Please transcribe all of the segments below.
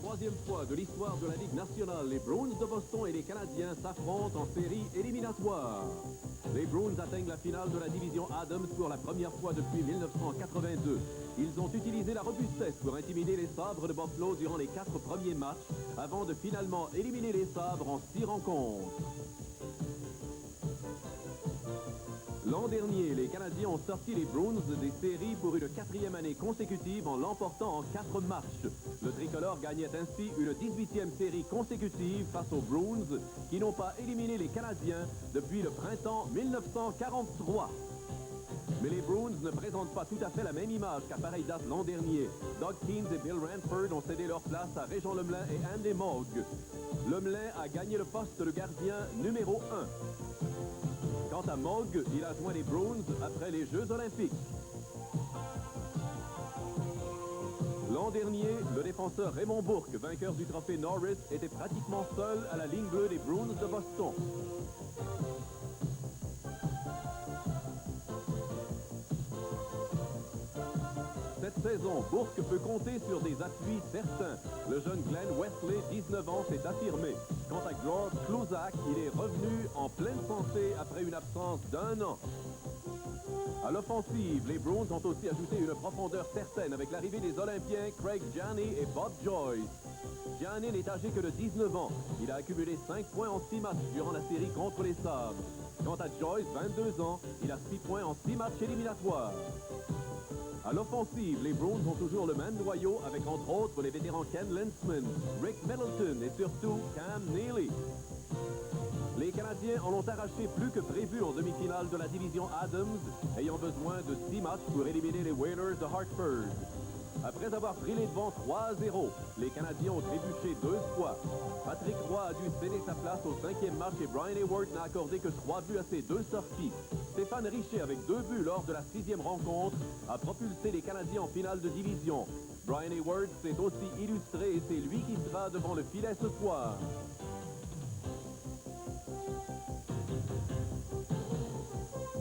troisième fois de l'histoire de la Ligue nationale, les Bruins de Boston et les Canadiens s'affrontent en série éliminatoire. Les Bruins atteignent la finale de la division Adams pour la première fois depuis 1982. Ils ont utilisé la robustesse pour intimider les Sabres de Buffalo durant les 4 premiers matchs, avant de finalement éliminer les Sabres en 6 rencontres. L'an dernier, les Canadiens ont sorti les Bruins des séries pour une 4e année consécutive en l'emportant en 4 matchs. Le tricolore gagnait ainsi une 18e série consécutive face aux Bruins qui n'ont pas éliminé les Canadiens depuis le printemps 1943. Mais les Bruins ne présentent pas tout à fait la même image qu'à pareille date l'an dernier. Doug Keane et Bill Ranford ont cédé leur place à Régent Lemelin et Andy Mogg. Lemelin a gagné le poste de gardien numéro 1. Quant à Mogg, il a joint les Bruins après les Jeux olympiques. L'an dernier, le défenseur Raymond Bourque, vainqueur du trophée Norris, était pratiquement seul à la ligne bleue des Bruins de Boston. Cette saison, Bourque peut compter sur des appuis certains. Le jeune Glenn Wesley, 19 ans, s'est affirmé. Quant à Gord Kluzak, il est revenu en pleine santé après une absence d'1 an. À l'offensive, les Bruins ont aussi ajouté une profondeur certaine avec l'arrivée des Olympiens Craig Janney et Bob Joyce. Janney n'est âgé que de 19 ans. Il a accumulé 5 points en 6 matchs durant la série contre les Sabres. Quant à Joyce, 22 ans, il a 6 points en 6 matchs éliminatoires. À l'offensive, les Bruins ont toujours le même noyau avec entre autres les vétérans Ken Lensman, Rick Middleton et surtout Cam Neely. Les Canadiens en ont arraché plus que prévu en demi-finale de la division Adams, ayant besoin de 6 matchs pour éliminer les Whalers de Hartford. Après avoir pris les devants 3-0, les Canadiens ont trébuché 2 fois. Patrick Roy a dû céder sa place au 5e match et Brian Hayward n'a accordé que 3 buts à ses 2 sorties. Stéphane Richer, avec 2 buts lors de la 6e rencontre, a propulsé les Canadiens en finale de division. Brian Hayward s'est aussi illustré et c'est lui qui sera devant le filet ce soir.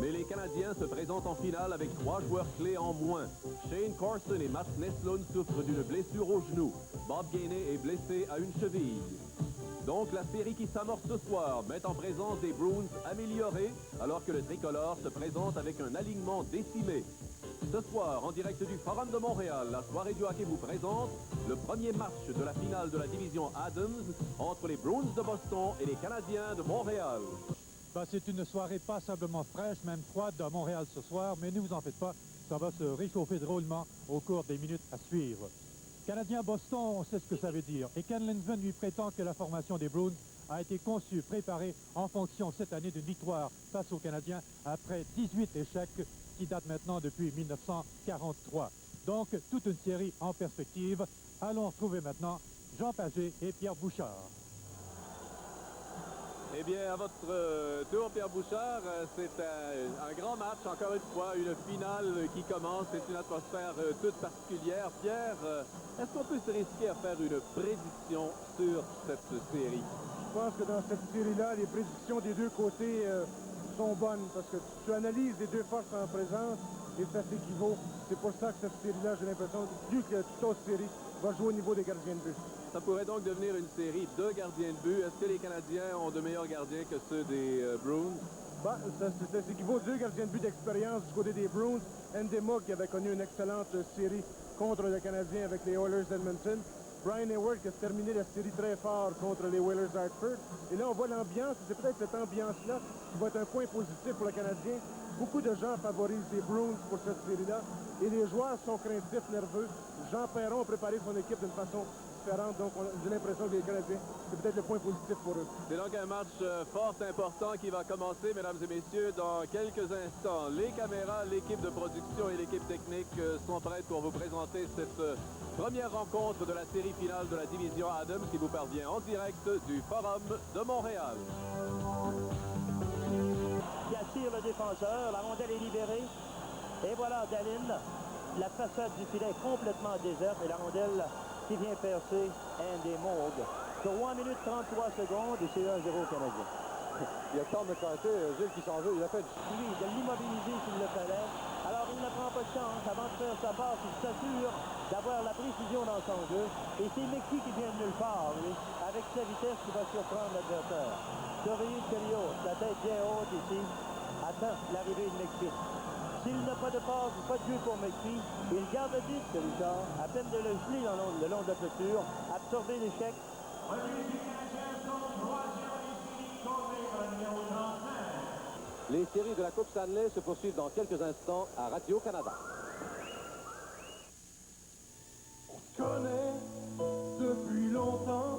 Mais les Canadiens se présentent en finale avec 3 joueurs clés en moins. Shane Carson et Matt Neslund souffrent d'une blessure au genou. Bob Gainey est blessé à une cheville. Donc la série qui s'amorce ce soir met en présence des Bruins améliorés, alors que le tricolore se présente avec un alignement décimé. Ce soir, en direct du Forum de Montréal, la soirée du hockey vous présente le premier match de la finale de la division Adams entre les Bruins de Boston et les Canadiens de Montréal. C'est une soirée passablement fraîche, même froide à Montréal ce soir, mais ne vous en faites pas, ça va se réchauffer drôlement au cours des minutes à suivre. Canadien-Boston, on sait ce que ça veut dire. Et Ken Lensman lui prétend que la formation des Bruins a été conçue, préparée en fonction cette année d'une victoire face aux Canadiens après 18 échecs qui datent maintenant depuis 1943. Donc, toute une série en perspective. Allons retrouver maintenant Jean Pagé et Pierre Bouchard. Eh bien, à votre tour, Pierre Bouchard, c'est un grand match, encore une fois, une finale qui commence. C'est une atmosphère toute particulière. Pierre, est-ce qu'on peut se risquer à faire une prédiction sur cette série? Je pense que dans cette série-là, les prédictions des deux côtés sont bonnes parce que tu analyses les deux forces en présence et ça s'équivaut. C'est pour ça que cette série-là, j'ai l'impression, plus que toute autre série, va jouer au niveau des gardiens de but. Ça pourrait donc devenir une série de gardiens de but. Est-ce que les Canadiens ont de meilleurs gardiens que ceux des Bruins? Ça s'équivaut 2 gardiens de but d'expérience du côté des Bruins. Andy Mogg qui avait connu une excellente série contre le Canadien avec les Oilers d'Edmonton. Brian Hayward qui a terminé la série très fort contre les Whalers d'Hartford. Et là, on voit l'ambiance. C'est peut-être cette ambiance-là qui va être un point positif pour le Canadien. Beaucoup de gens favorisent les Bruins pour cette série-là. Et les joueurs sont craintifs, nerveux. Jean Perron a préparé son équipe d'une façon différente. Donc, j'ai l'impression que les Canadiens, c'est peut-être le point positif pour eux. C'est donc un match fort important qui va commencer, mesdames et messieurs, dans quelques instants. Les caméras, l'équipe de production et l'équipe technique sont prêtes pour vous présenter cette première rencontre de la série finale de la division Adams qui vous parvient en direct du Forum de Montréal. Qui attire le défenseur, la rondelle est libérée. Et voilà Dallin, la façade du filet complètement déserte et la rondelle qui vient percer Andy Mogg. 3 minutes 33 secondes et c'est 1-0 Canadien. Il y a Tom McCarthy, Gilles qui s'en veut, il a fait Lui, de l'immobiliser s'il le fallait. Alors il ne prend pas de chance avant de faire sa passe, il s'assure d'avoir la précision dans son jeu. Et c'est McPhee qui vient de nulle part, lui, avec sa vitesse qui va surprendre l'adversaire. Surveillez Chelios, la tête bien haute ici, attend l'arrivée de McPhee. S'il n'a pas de passe ou pas de jeu pour McPhee, il garde le disque, Richard, à peine de le geler le long de la clôture, absorber l'échec. Les séries de la Coupe Stanley se poursuivent dans quelques instants à Radio-Canada. On se connaît depuis longtemps.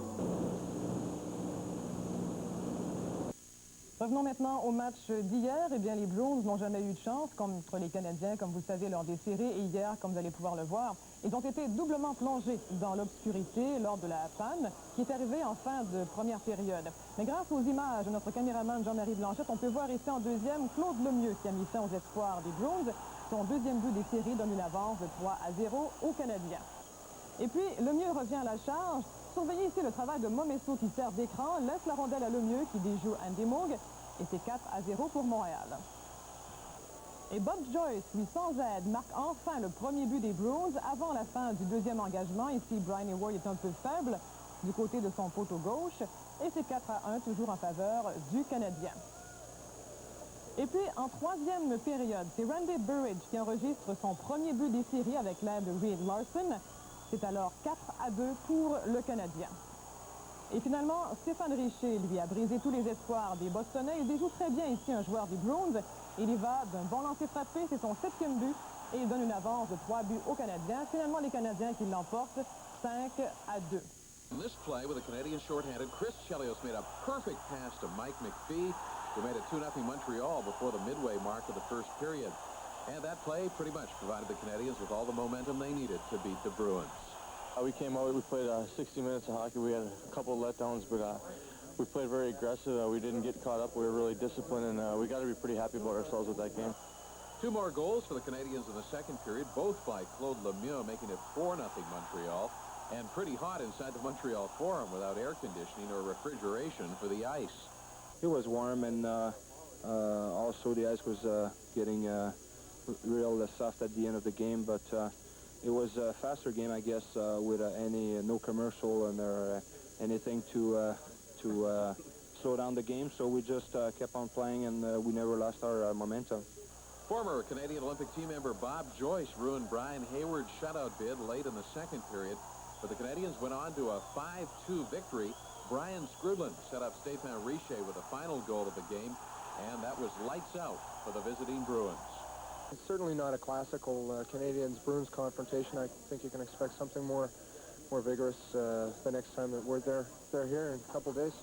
Revenons maintenant au match d'hier. Eh bien, les Bruins n'ont jamais eu de chance contre les Canadiens, comme vous le savez, lors des séries. Et hier, comme vous allez pouvoir le voir, ils ont été doublement plongés dans l'obscurité lors de la panne qui est arrivée en fin de première période. Mais grâce aux images de notre caméraman Jean-Marie Blanchette, on peut voir ici en deuxième Claude Lemieux qui a mis fin aux espoirs des Bruins. Son deuxième but des séries donne une avance de 3-0 aux Canadiens. Et puis, Lemieux revient à la charge. Surveillez ici le travail de Momesso qui sert d'écran, laisse la rondelle à Lemieux qui déjoue Andy Moog et c'est 4-0 pour Montréal. Et Bob Joyce, lui sans aide, marque enfin le premier but des Bruins avant la fin du deuxième engagement. Ici, Brian Hayward est un peu faible du côté de son poteau gauche et c'est 4-1 toujours en faveur du Canadien. Et puis, en troisième période, c'est Randy Burridge qui enregistre son premier but des séries avec l'aide de Reed Larson. C'est alors 4-2 pour le Canadien. Et finalement, Stéphane Richer, lui, a brisé tous les espoirs des Bostonnais. Il déjoue très bien ici un joueur des Bruins. Il y va d'un bon lancer frappé, c'est son 7e but. Et il donne une avance de 3 buts aux Canadiens. Finalement, les Canadiens qui l'emportent 5-2. In this play with the Canadians shorthanded, Chris Chelios made a perfect pass to Mike McPhee, who made it 2-0 Montreal before the midway mark of the first period. And that play pretty much provided the Canadians with all the momentum they needed to beat the Bruins. We came out, we played 60 minutes of hockey. We had a couple of letdowns, but we played very aggressive. We didn't get caught up. We were really disciplined, and we got to be pretty happy about ourselves with that game. 2 more goals for the Canadians in the second period, both by Claude Lemieux, making it 4-0 Montreal. And pretty hot inside the Montreal Forum without air conditioning or refrigeration for the ice. It was warm, and also the ice was getting real soft at the end of the game, but it was a faster game, I guess, with no commercial and anything to slow down the game. So we just kept on playing, and we never lost our momentum. Former Canadian Olympic team member Bob Joyce ruined Brian Hayward's shutout bid late in the second period, but the Canadians went on to a 5-2 victory. Brian Skrudland set up Stéphane Richer with the final goal of the game, and that was lights out for the visiting Bruins. It's certainly not a classical Canadians-Bruins confrontation. I think you can expect something more vigorous the next time that they're here in a couple days.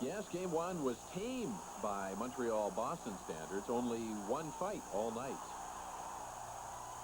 Yes, Game 1 was tame by Montreal-Boston standards. Only one fight all night.